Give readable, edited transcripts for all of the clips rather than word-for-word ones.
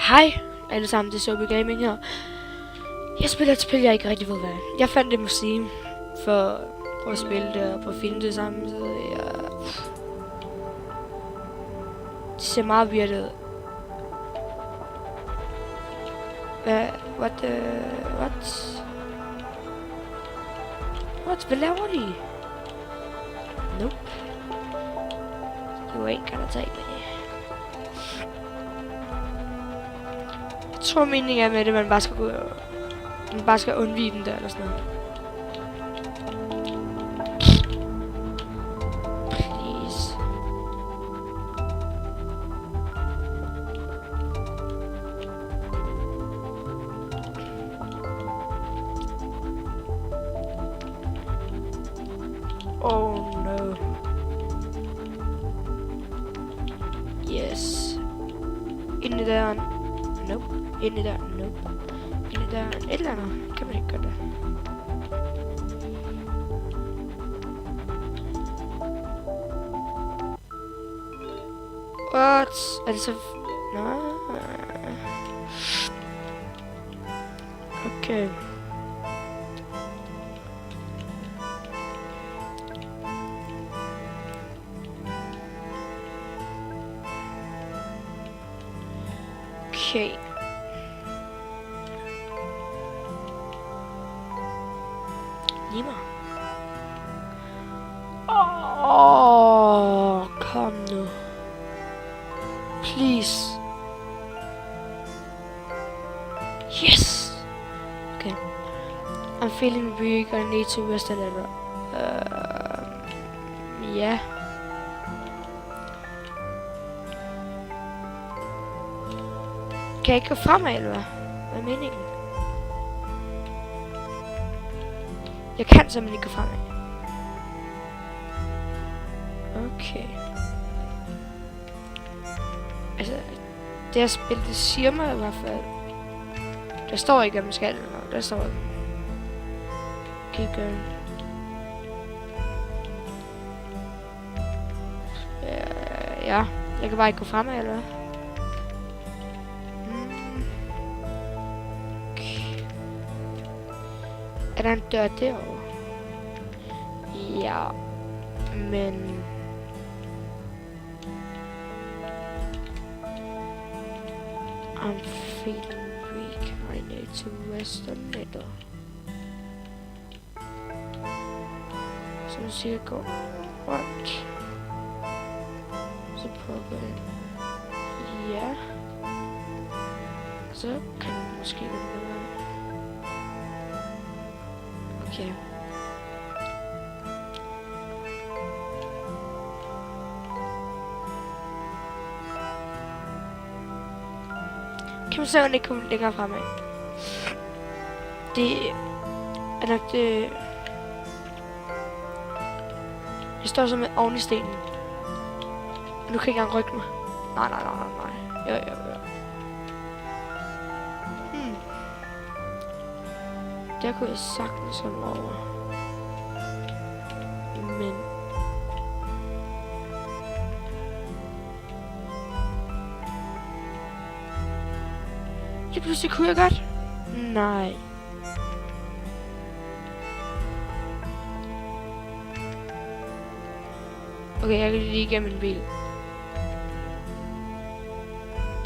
Hej alle sammen, det er Sobi Gaming her. Jeg spiller et spil, jeg ikke rigtig ved hvad. Jeg fandt det på Steam for at spille det og på at filme det sammen, så det ser meget weird ud. What? Hvad laver de? Nope. You ain't gonna take me. Jeg tror meningen er med det, man bare skal gå og man bare skal undvige den der eller sådan noget. Please. Oh no. Yes. Ind i døren. Nope. Ind i døren. Nope. Ind i døren. Et eller andet. Kan man ikke gøre det? What? Er det så... Nej. Okay. Okay. Nima. Kom nu. Please. Yes. Okay. I'm feeling weak. I need to rest a little. Yeah. Kan jeg ikke gå fremad, eller hvad? Hvad er meningen? Jeg kan simpelthen ikke gå fremad. Okay. Altså, det her spil, det siger mig i hvert fald. Der står ikke, at man skal, der står keep going. Ja, jeg kan bare ikke gå fremad, eller hvad? Er der en dør derovre? Ja, men... I'm feeling weak. I need to rest a little. Så nu siger jeg gå. What? Så prøver jeg. Ja. Så kan det måske gå bedre. Okay. Kan man så ikke komme længere fremad? Det er nok det... Jeg står så med oven i stenen. Nu kan jeg ikke engang rykke mig. Nej. Jo. Der kunne jeg sagtens komme over. Men... lige pludselig kunne jeg godt. Nej. Okay, jeg kan lige igennem en bil.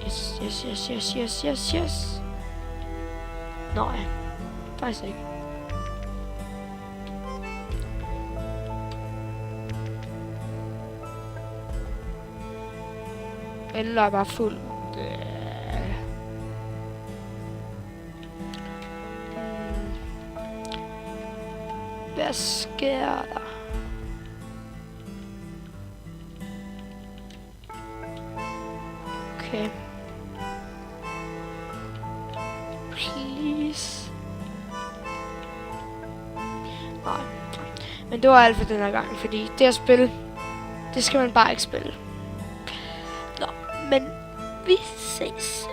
Yes. Nej. Faktisk ikke. Eller er bare fuld. Hvad sker der? Okay. Please. Nej. Men det var alt for den her gang, fordi det at spille, det skal man bare ikke spille. Nå, men vi ses.